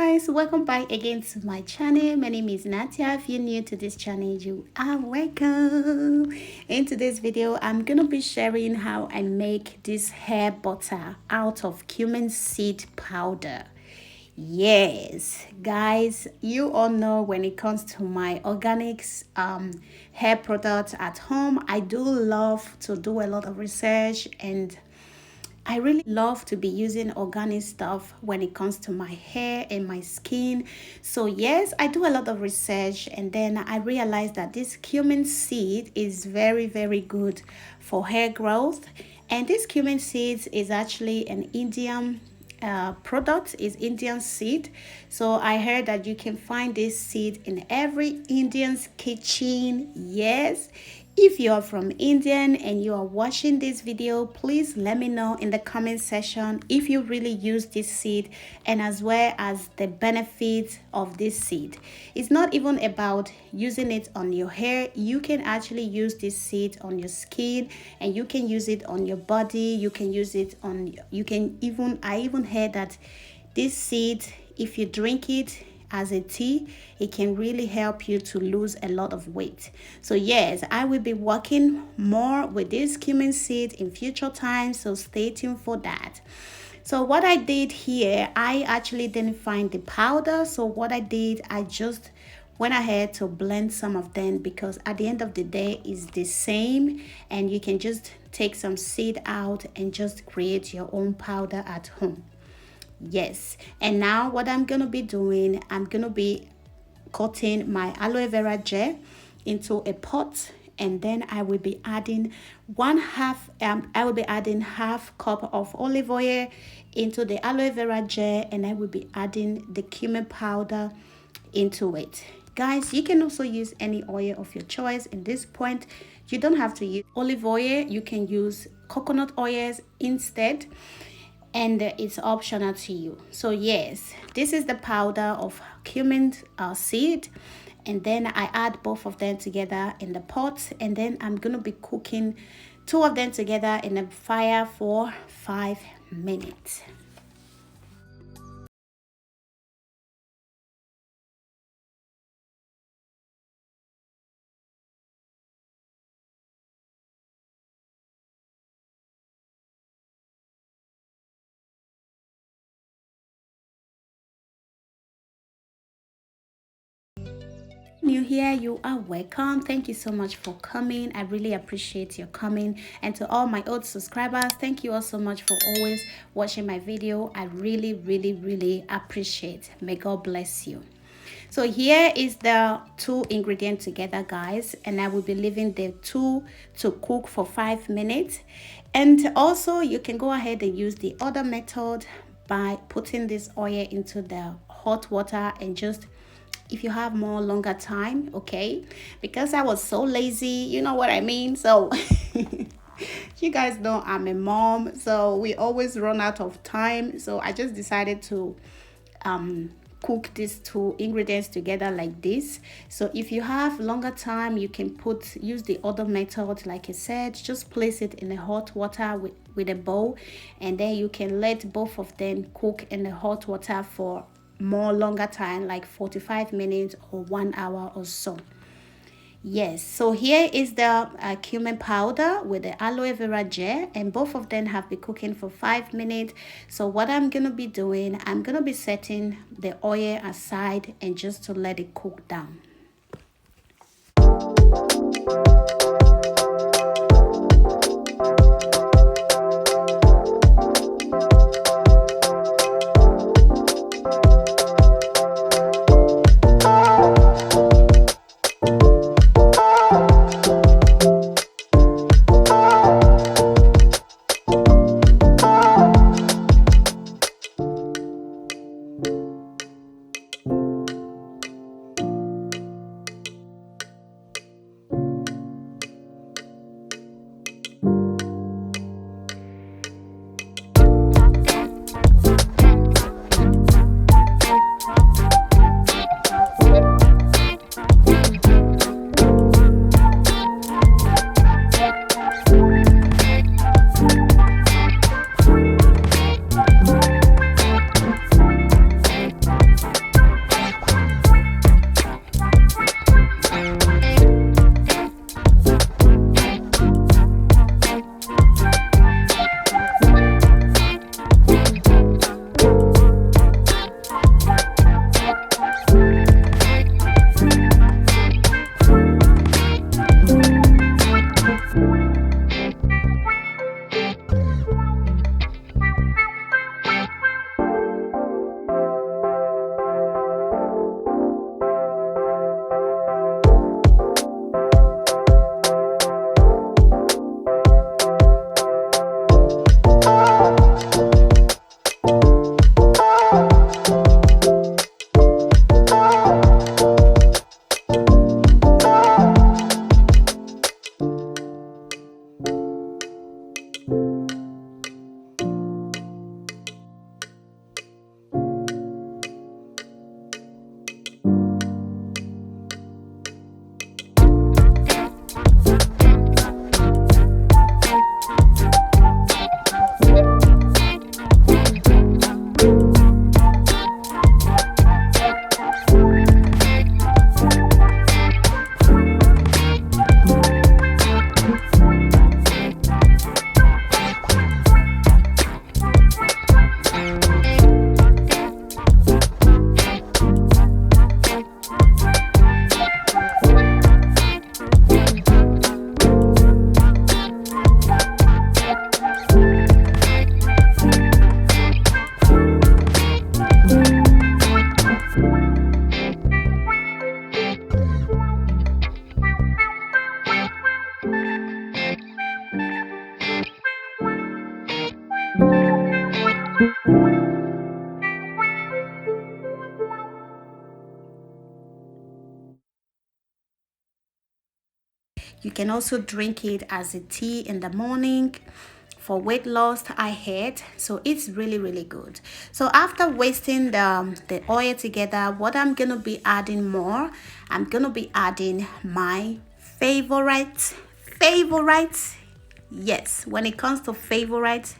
guys, welcome back again to my channel. My name is Natia. If you're new to this channel, you are welcome. In today's video, I'm gonna be sharing how I make this hair butter out of cumin seed powder. Yes, guys, you all know when it comes to my organics hair products at home, I do love to do a lot of research, and I really love to be using organic stuff when it comes to my hair and my skin. So yes, I do a lot of research, and then I realized that this cumin seed is very good for hair growth. And this cumin seeds is actually an Indian product, is Indian seed. So I heard that you can find this seed in every Indian's kitchen. Yes, if you are from Indian and you are watching this video, please let me know in the comment section if you really use this seed, and as well as the benefits of this seed. It's not even about using it on your hair. You can actually use this seed on your skin, and you can use it on your body. You can use it on, I even heard that this seed, if you drink it as a tea, it can really help you to lose a lot of weight. So yes, I will be working more with this cumin seed in future times, so stay tuned for that. So what I did here, I actually didn't find the powder. So what I did, I just went ahead to blend some of them, because at the end of the day is the same, and you can just take some seed out and just create your own powder at home. Yes, and now what I'm gonna be doing, I'm gonna be cutting my aloe vera gel into a pot, and then I will be adding half cup of olive oil into the aloe vera gel, and I will be adding the cumin powder into it. Guys, you can also use any oil of your choice. In this point, you don't have to use olive oil, you can use coconut oils instead, and it's optional to you. So yes, this is the powder of cumin seed, and then I add both of them together in the pot, and then I'm gonna be cooking two of them together in the fire for 5 minutes. New here, you are welcome. Thank you so much for coming. I really appreciate your coming. And to all my old subscribers, thank you all so much for always watching my video. I really appreciate. May God bless you. So here is the two ingredients together, guys, and I will be leaving the two to cook for 5 minutes. And also you can go ahead and use the other method by putting this oil into the hot water, and just, if you have more longer time, okay, because I was so lazy, you know what I mean. So you guys know I'm a mom, so we always run out of time, so I just decided to cook these two ingredients together like this. So if you have longer time, you can use the other method. Like I said, just place it in the hot water with a bowl, and then you can let both of them cook in the hot water for more longer time, like 45 minutes or 1 hour or so. Yes, so here is the cumin powder with the aloe vera gel, and both of them have been cooking for 5 minutes. So what I'm gonna be doing, I'm gonna be setting the oil aside and just to let it cook down. You can also drink it as a tea in the morning. For weight loss, I had, so it's really good. So after wasting the oil together, what I'm gonna be adding more, I'm gonna be adding my favorite, yes, when it comes to favorite,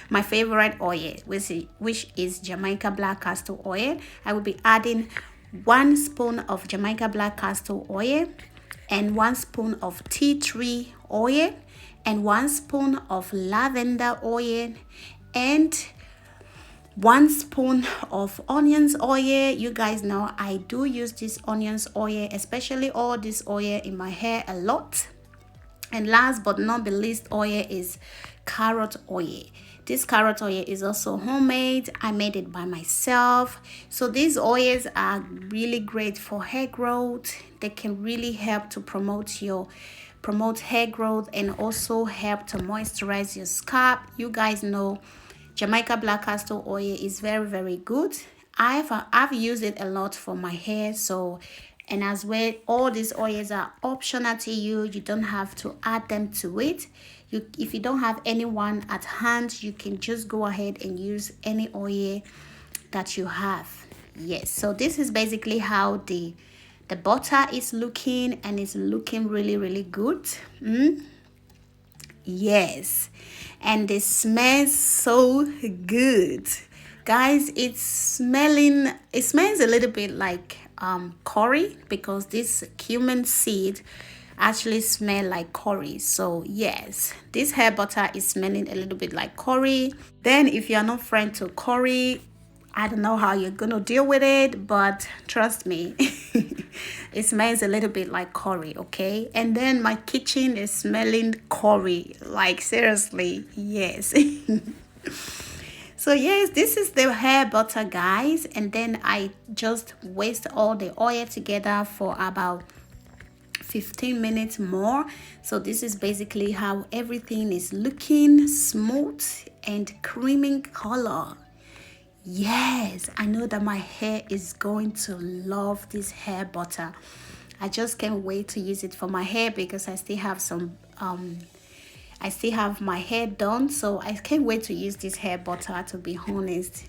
my favorite oil, which is Jamaica black castor oil. I will be adding 1 spoon of Jamaica black castor oil and 1 spoon of tea tree oil and 1 spoon of lavender oil and 1 spoon of onions oil. You guys know I do use this onions oil, especially all this oil in my hair a lot. And last but not the least oil is carrot oil. This carrot oil is also homemade. I made it by myself. So these oils are really great for hair growth. They can really help to promote hair growth and also help to moisturize your scalp. You guys know Jamaica black castor oil is very good. I've used it a lot for my hair. So, and as well, all these oils are optional to you. You don't have to add them to it. If you don't have anyone at hand, you can just go ahead and use any oil that you have. Yes, so this is basically how the butter is looking, and it's looking really good. Yes, and it smells so good, guys. It smells a little bit like curry, because this cumin seed actually smell like curry. So yes, this hair butter is smelling a little bit like curry. Then if you're not friend to curry, I don't know how you're gonna deal with it, but trust me, it smells a little bit like curry, okay? And then my kitchen is smelling curry, like seriously, yes. So yes, this is the hair butter, guys. And then I just whisk all the oil together for about 15 minutes more. So this is basically how everything is looking, smooth and creamy color. Yes, I know that my hair is going to love this hair butter. I just can't wait to use it for my hair, because I still have some I still have my hair done, so I can't wait to use this hair butter, to be honest.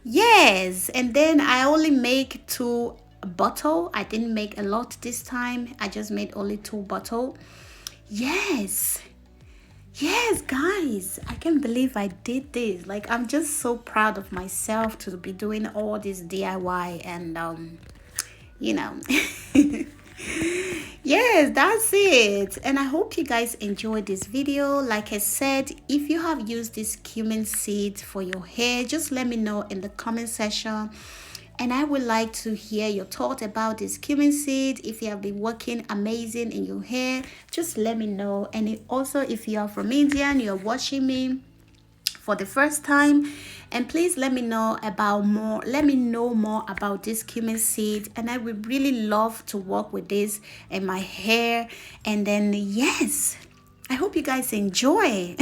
Yes, and then I only make 2 bottle. I didn't make a lot this time. I just made only 2 bottle. Yes, guys, I can't believe I did this. Like, I'm just so proud of myself to be doing all this DIY, and you know. Yes, that's it. And I hope you guys enjoyed this video. Like I said, if you have used this cumin seed for your hair, just let me know in the comment section, and I would like to hear your thought about this cumin seed. If you have been working amazing in your hair, just let me know. And also, if you are from India and you're watching me for the first time, and please let me know more about this cumin seed, and I would really love to work with this in my hair. And then yes, I hope you guys enjoy.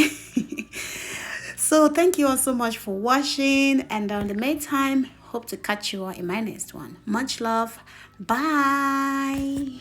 So thank you all so much for watching, and in the meantime, hope to catch you all in my next one. Much love. Bye.